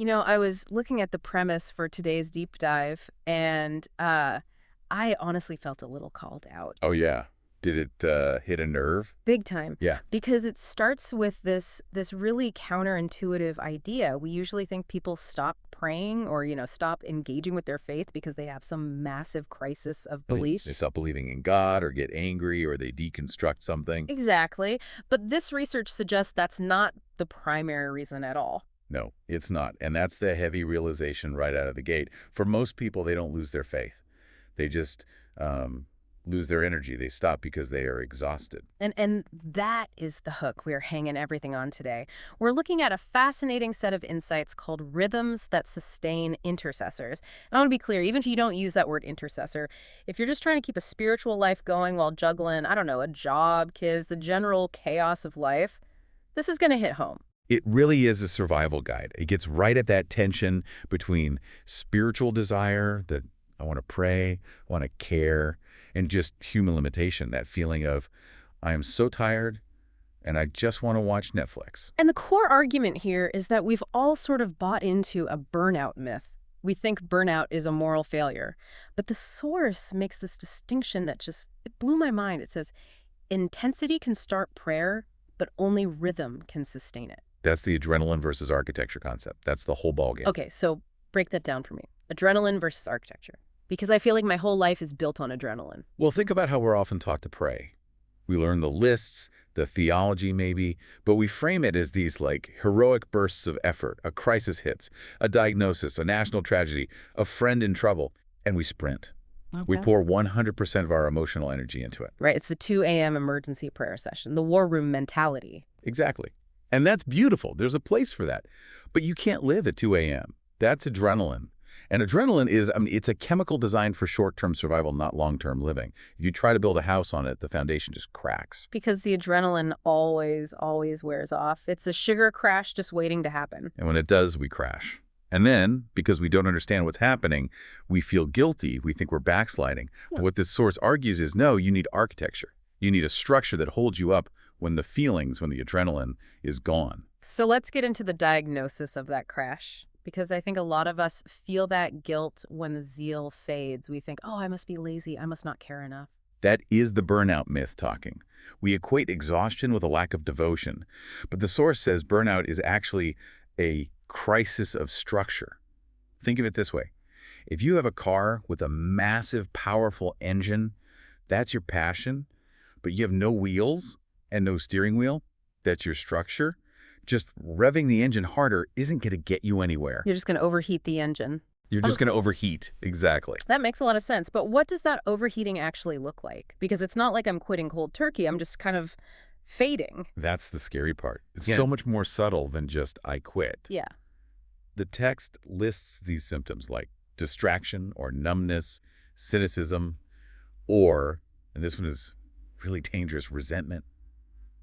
I was looking at the premise for today's deep dive, and I honestly felt a little called out. Oh, yeah. Did it hit a nerve? Big time. Yeah. Because it starts with this really counterintuitive idea. We usually think people stop praying or, stop engaging with their faith because they have some massive crisis of belief. They stop believing in God or get angry or they deconstruct something. Exactly. But this research suggests that's not the primary reason at all. No, it's not. And that's the heavy realization right out of the gate. For most people, they don't lose their faith. They just lose their energy. They stop because they are exhausted. And that is the hook we're hanging everything on today. We're looking at a fascinating set of insights called rhythms that sustain intercessors. And I want to be clear, even if you don't use that word intercessor, if you're just trying to keep a spiritual life going while juggling, I don't know, a job, kids, the general chaos of life, this is going to hit home. It really is a survival guide. It gets right at that tension between spiritual desire, that I want to pray, want to care, and just human limitation, that feeling of, I am so tired and I just want to watch Netflix. And the core argument here is that we've all sort of bought into a burnout myth. We think burnout is a moral failure. But the source makes this distinction that it blew my mind. It says, intensity can start prayer, but only rhythm can sustain it. That's the adrenaline versus architecture concept. That's the whole ballgame. Okay, so break that down for me. Adrenaline versus architecture. Because I feel like my whole life is built on adrenaline. Well, think about how we're often taught to pray. We learn the lists, the theology maybe, but we frame it as these heroic bursts of effort. A crisis hits, a diagnosis, a national tragedy, a friend in trouble, and we sprint. Okay. We pour 100% of our emotional energy into it. Right, it's the 2 a.m. emergency prayer session, the war room mentality. Exactly. And that's beautiful. There's a place for that. But you can't live at 2 a.m. That's adrenaline. And adrenaline is, it's a chemical designed for short-term survival, not long-term living. If you try to build a house on it, the foundation just cracks. Because the adrenaline always wears off. It's a sugar crash just waiting to happen. And when it does, we crash. And then, because we don't understand what's happening, we feel guilty. We think we're backsliding. Yeah. But what this source argues is, no, you need architecture. You need a structure that holds you up when the adrenaline is gone. So let's get into the diagnosis of that crash. Because I think a lot of us feel that guilt when the zeal fades. We think, oh, I must be lazy. I must not care enough. That is the burnout myth talking. We equate exhaustion with a lack of devotion. But the source says burnout is actually a crisis of structure. Think of it this way. If you have a car with a massive, powerful engine, that's your passion, but you have no wheels and no steering wheel, that's your structure. Just revving the engine harder isn't going to get you anywhere. You're just going to overheat the engine. You're just going to overheat. Exactly. That makes a lot of sense. But what does that overheating actually look like? Because it's not like I'm quitting cold turkey. I'm just kind of fading. That's the scary part. It's so much more subtle than just I quit. Yeah. The text lists these symptoms like distraction or numbness, cynicism, or, and this one is really dangerous, resentment.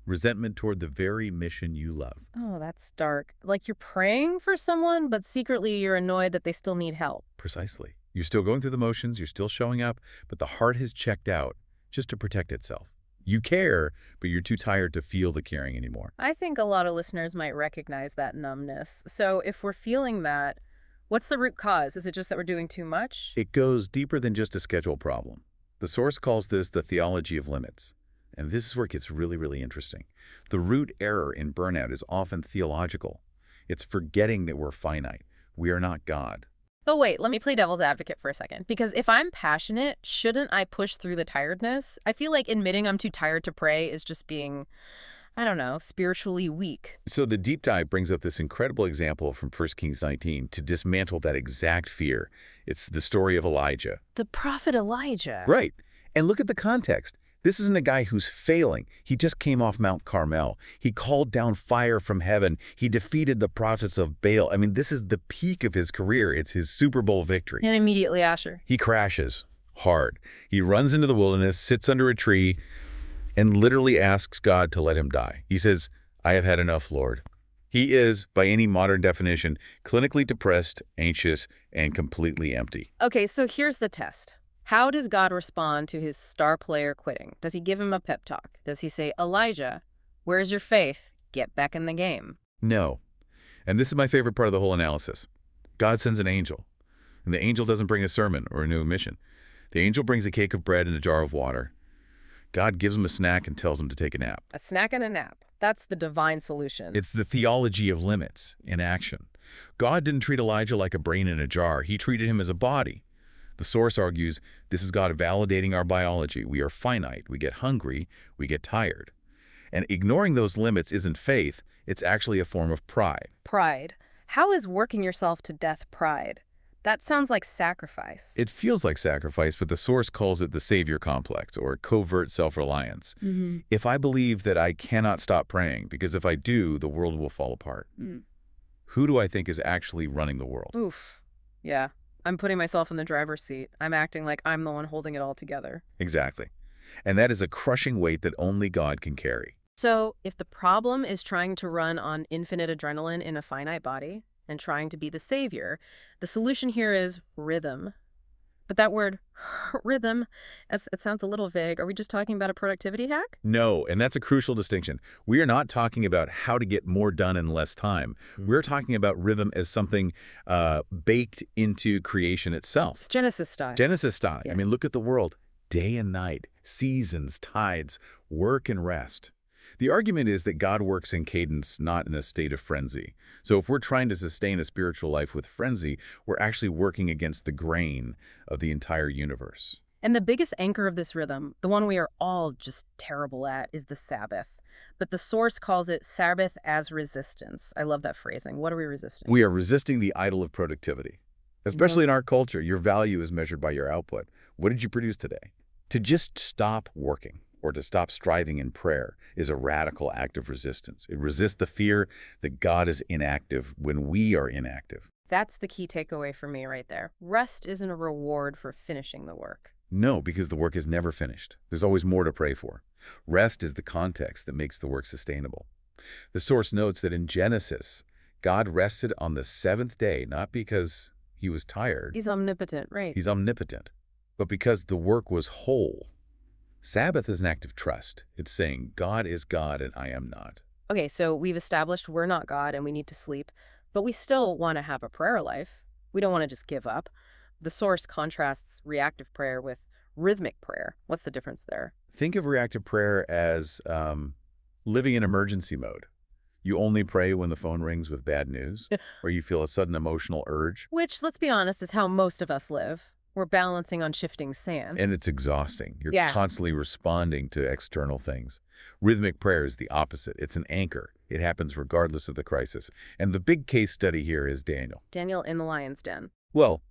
Resentment toward the very mission you love. Oh, that's dark. Like you're praying for someone, but secretly you're annoyed that they still need help. Precisely. You're still going through the motions, you're still showing up, but the heart has checked out just to protect itself. You care, but you're too tired to feel the caring anymore. I think a lot of listeners might recognize that numbness. So if we're feeling that, what's the root cause? Is it just that we're doing too much? It goes deeper than just a schedule problem. The source calls this the theology of limits. And this is where it gets really, really interesting. The root error in burnout is often theological. It's forgetting that we're finite. We are not God. Oh, wait, let me play devil's advocate for a second. Because if I'm passionate, shouldn't I push through the tiredness? I feel like admitting I'm too tired to pray is just being, I don't know, spiritually weak. So the deep dive brings up this incredible example from 1 Kings 19 to dismantle that exact fear. It's the story of Elijah. The prophet Elijah. Right. And look at the context. This isn't a guy who's failing. He just came off Mount Carmel. He called down fire from heaven. He defeated the prophets of Baal. I mean, this is the peak of his career. It's his Super Bowl victory. And immediately, Asher. He crashes hard. He runs into the wilderness, sits under a tree, and literally asks God to let him die. He says, I have had enough, Lord. He is, by any modern definition, clinically depressed, anxious, and completely empty. Okay, so here's the test. How does God respond to his star player quitting? Does he give him a pep talk? Does he say, Elijah, where's your faith? Get back in the game. No. And this is my favorite part of the whole analysis. God sends an angel, and the angel doesn't bring a sermon or a new mission. The angel brings a cake of bread and a jar of water. God gives him a snack and tells him to take a nap. A snack and a nap. That's the divine solution. It's the theology of limits in action. God didn't treat Elijah like a brain in a jar. He treated him as a body. The source argues this is God validating our biology. We are finite. We get hungry. We get tired. And ignoring those limits isn't faith. It's actually a form of pride. Pride. How is working yourself to death pride? That sounds like sacrifice. It feels like sacrifice, but the source calls it the savior complex or covert self-reliance. If I believe that I cannot stop praying, because if I do, the world will fall apart. Who do I think is actually running the world? Oof. Yeah. I'm putting myself in the driver's seat. I'm acting like I'm the one holding it all together. Exactly. And that is a crushing weight that only God can carry. So if the problem is trying to run on infinite adrenaline in a finite body and trying to be the savior, the solution here is rhythm. But that word, rhythm, it sounds a little vague. Are we just talking about a productivity hack? No, and that's a crucial distinction. We are not talking about how to get more done in less time. We're talking about rhythm as something baked into creation itself. It's Genesis style. Genesis style. Yeah. I mean, look at the world. Day and night, seasons, tides, work and rest. The argument is that God works in cadence, not in a state of frenzy. So if we're trying to sustain a spiritual life with frenzy, we're actually working against the grain of the entire universe. And the biggest anchor of this rhythm, the one we are all just terrible at, is the Sabbath. But the source calls it Sabbath as resistance. I love that phrasing. What are we resisting? We are resisting the idol of productivity. Especially in our culture, your value is measured by your output. What did you produce today? To just stop working or to stop striving in prayer is a radical act of resistance. It resists the fear that God is inactive when we are inactive. That's the key takeaway for me right there. Rest isn't a reward for finishing the work. No, because the work is never finished. There's always more to pray for. Rest is the context that makes the work sustainable. The source notes that in Genesis, God rested on the seventh day, not because he was tired. He's omnipotent, right? He's omnipotent, but because the work was whole. Sabbath is an act of trust. It's saying, God is God and I am not. Okay, so we've established we're not God and we need to sleep, but we still want to have a prayer life. We don't want to just give up. The source contrasts reactive prayer with rhythmic prayer. What's the difference there? Think of reactive prayer as living in emergency mode. You only pray when the phone rings with bad news, or you feel a sudden emotional urge. Which, let's be honest, is how most of us live. We're balancing on shifting sand. And it's exhausting. You're constantly responding to external things. Rhythmic prayer is the opposite. It's an anchor. It happens regardless of the crisis. And the big case study here is Daniel. Daniel in the lion's den. Well,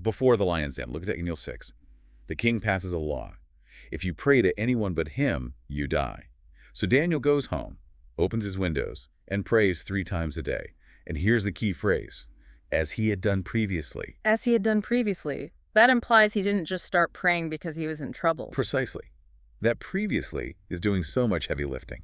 before the lion's den, look at Daniel 6. The king passes a law. If you pray to anyone but him, you die. So Daniel goes home, opens his windows, and prays 3 times a day. And here's the key phrase, as he had done previously. As he had done previously. That implies he didn't just start praying because he was in trouble. Precisely. That previously is doing so much heavy lifting.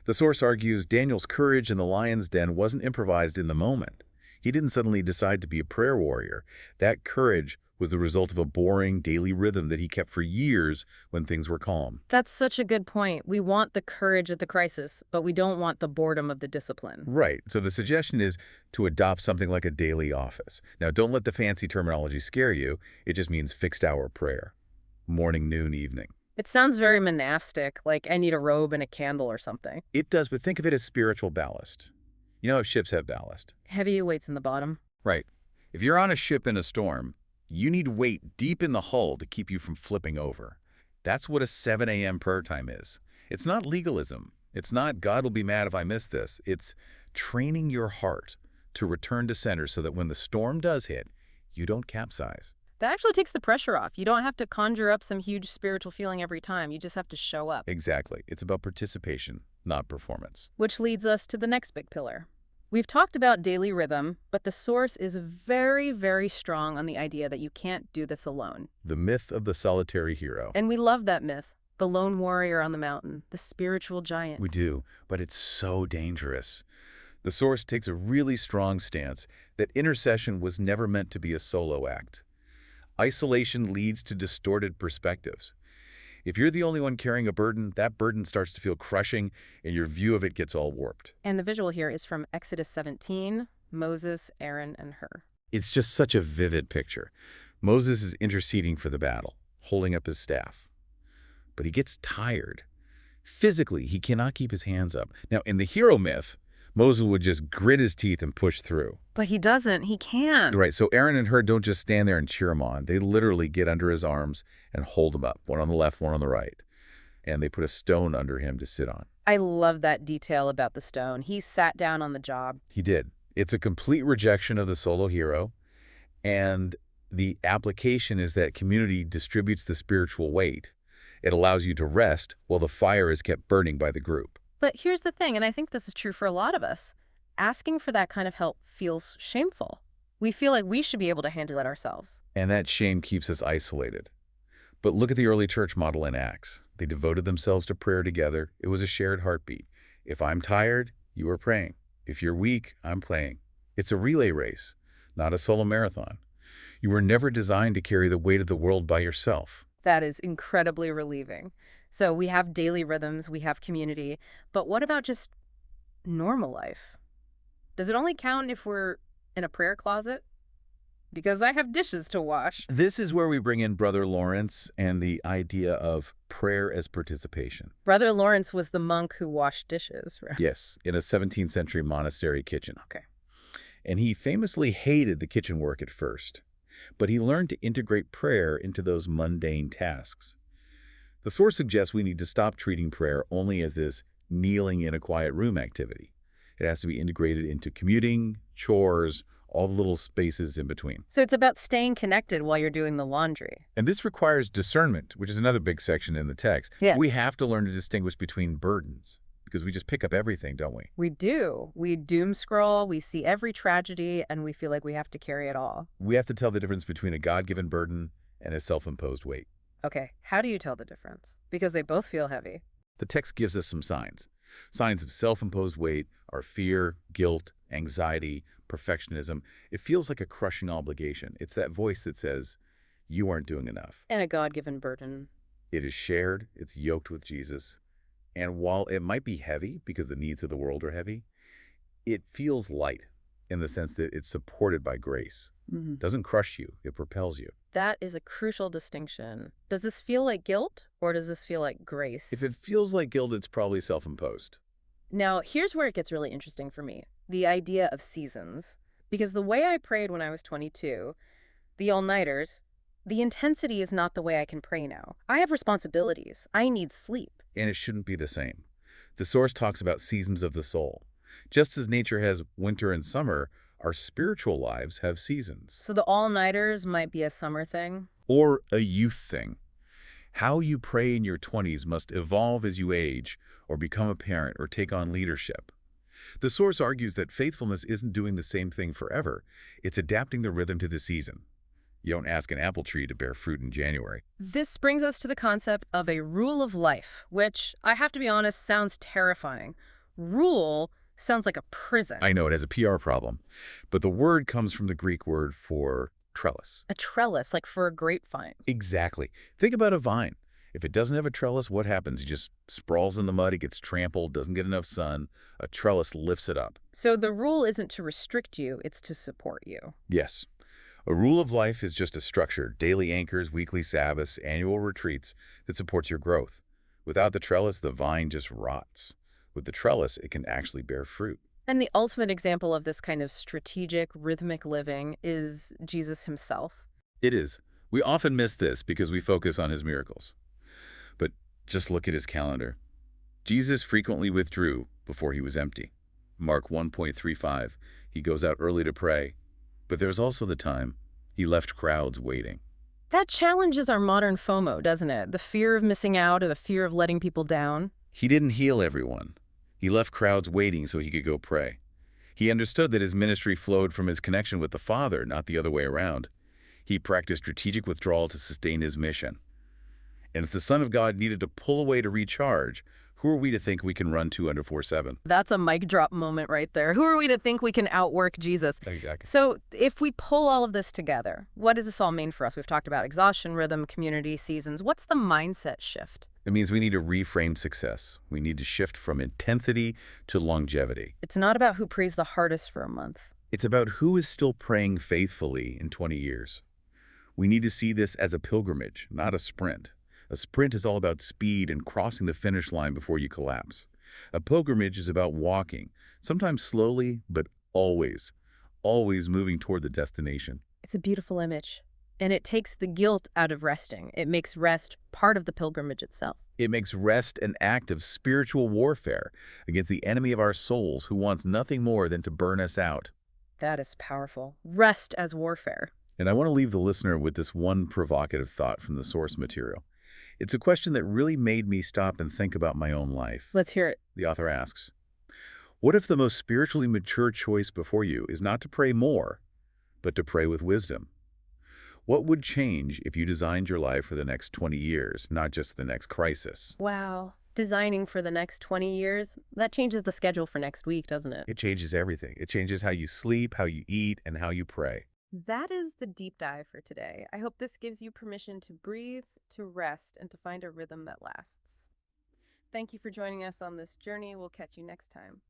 The source argues Daniel's courage in the lion's den wasn't improvised in the moment. He didn't suddenly decide to be a prayer warrior. That courage was the result of a boring daily rhythm that he kept for years when things were calm. That's such a good point. We want the courage of the crisis, but we don't want the boredom of the discipline. Right. So the suggestion is to adopt something like a daily office. Now, don't let the fancy terminology scare you. It just means fixed hour prayer. Morning, noon, evening. It sounds very monastic, like I need a robe and a candle or something. It does, but think of it as spiritual ballast. You know if ships have ballast? Heavy weights in the bottom. Right. If you're on a ship in a storm, you need weight deep in the hull to keep you from flipping over. That's what a 7 a.m. prayer time is. It's not legalism. It's not God will be mad if I miss this. It's training your heart to return to center so that when the storm does hit, you don't capsize. That actually takes the pressure off. You don't have to conjure up some huge spiritual feeling every time. You just have to show up. Exactly. It's about participation, not performance. Which leads us to the next big pillar. We've talked about daily rhythm, but the source is very, very strong on the idea that you can't do this alone. The myth of the solitary hero. And we love that myth. The lone warrior on the mountain, the spiritual giant. We do, but it's so dangerous. The source takes a really strong stance that intercession was never meant to be a solo act. Isolation leads to distorted perspectives. If you're the only one carrying a burden, that burden starts to feel crushing and your view of it gets all warped. And the visual here is from Exodus 17, Moses, Aaron, and Hur. It's just such a vivid picture. Moses is interceding for the battle, holding up his staff. But he gets tired. Physically, he cannot keep his hands up. Now, in the hero myth, Moses would just grit his teeth and push through. But he doesn't. He can't. Right, so Aaron and Hur don't just stand there and cheer him on. They literally get under his arms and hold him up, one on the left, one on the right. And they put a stone under him to sit on. I love that detail about the stone. He sat down on the job. He did. It's a complete rejection of the solo hero. And the application is that community distributes the spiritual weight. It allows you to rest while the fire is kept burning by the group. But here's the thing, and I think this is true for a lot of us. Asking for that kind of help feels shameful. We feel like we should be able to handle it ourselves. And that shame keeps us isolated. But look at the early church model in Acts. They devoted themselves to prayer together. It was a shared heartbeat. If I'm tired, you are praying. If you're weak, I'm praying. It's a relay race, not a solo marathon. You were never designed to carry the weight of the world by yourself. That is incredibly relieving. So we have daily rhythms, we have community, but what about just normal life? Does it only count if we're in a prayer closet? Because I have dishes to wash. This is where we bring in Brother Lawrence and the idea of prayer as participation. Brother Lawrence was the monk who washed dishes, right? Yes, in a 17th century monastery kitchen. Okay. And he famously hated the kitchen work at first, but he learned to integrate prayer into those mundane tasks. The source suggests we need to stop treating prayer only as this kneeling in a quiet room activity. It has to be integrated into commuting, chores, all the little spaces in between. So it's about staying connected while you're doing the laundry. And this requires discernment, which is another big section in the text. Yeah. We have to learn to distinguish between burdens, because we just pick up everything, don't we? We do. We doom scroll, we see every tragedy, and we feel like we have to carry it all. We have to tell the difference between a God-given burden and a self-imposed weight. Okay, how do you tell the difference? Because they both feel heavy. The text gives us some signs. Signs of self-imposed weight are fear, guilt, anxiety, perfectionism. It feels like a crushing obligation. It's that voice that says, you aren't doing enough. And a God-given burden. It is shared. It's yoked with Jesus. And while it might be heavy because the needs of the world are heavy, it feels light in the sense that it's supported by grace. It doesn't crush you. It propels you. That is a crucial distinction. Does this feel like guilt, or does this feel like grace? If it feels like guilt, it's probably self-imposed. Now, here's where it gets really interesting for me. The idea of seasons. Because the way I prayed when I was 22, the all-nighters, the intensity is not the way I can pray now. I have responsibilities. I need sleep. And it shouldn't be the same. The source talks about seasons of the soul. Just as nature has winter and summer, our spiritual lives have seasons. So the all-nighters might be a summer thing? Or a youth thing. How you pray in your 20s must evolve as you age or become a parent or take on leadership. The source argues that faithfulness isn't doing the same thing forever. It's adapting the rhythm to the season. You don't ask an apple tree to bear fruit in January. This brings us to the concept of a rule of life, which, I have to be honest, sounds terrifying. Rule sounds like a prison. I know it has a PR problem, but the word comes from the Greek word for trellis. A trellis, like for a grapevine. Exactly. Think about a vine. If it doesn't have a trellis, what happens? It just sprawls in the mud, it gets trampled, doesn't get enough sun. A trellis lifts it up. So the rule isn't to restrict you, it's to support you. Yes. A rule of life is just a structure, daily anchors, weekly Sabbaths, annual retreats that supports your growth. Without the trellis, the vine just rots. With the trellis, it can actually bear fruit. And the ultimate example of this kind of strategic, rhythmic living is Jesus himself. It is. We often miss this because we focus on his miracles. But just look at his calendar. Jesus frequently withdrew before he was empty. Mark 1.35, he goes out early to pray. But there's also the time he left crowds waiting. That challenges our modern FOMO, doesn't it? The fear of missing out or the fear of letting people down. He didn't heal everyone. He left crowds waiting so he could go pray. He understood that his ministry flowed from his connection with the Father, not the other way around. He practiced strategic withdrawal to sustain his mission. And if the Son of God needed to pull away to recharge, Who are we to think we can run two under 4/7? That's a mic drop moment right there. Who are we to think we can outwork Jesus? Exactly. So if we pull all of this together, what does this all mean for us? We've talked about exhaustion, rhythm, community, seasons. What's the mindset shift? It means we need to reframe success. We need to shift from intensity to longevity. It's not about who prays the hardest for a month. It's about who is still praying faithfully in 20 years. We need to see this as a pilgrimage, not a sprint. A sprint is all about speed and crossing the finish line before you collapse. A pilgrimage is about walking, sometimes slowly, but always, always moving toward the destination. It's a beautiful image. And it takes the guilt out of resting. It makes rest part of the pilgrimage itself. It makes rest an act of spiritual warfare against the enemy of our souls who wants nothing more than to burn us out. That is powerful. Rest as warfare. And I want to leave the listener with this one provocative thought from the source material. It's a question that really made me stop and think about my own life. Let's hear it. The author asks, what if the most spiritually mature choice before you is not to pray more, but to pray with wisdom? What would change if you designed your life for the next 20 years, not just the next crisis? Wow. Designing for the next 20 years, that changes the schedule for next week, doesn't it? It changes everything. It changes how you sleep, how you eat, and how you pray. That is the deep dive for today. I hope this gives you permission to breathe, to rest, and to find a rhythm that lasts. Thank you for joining us on this journey. We'll catch you next time.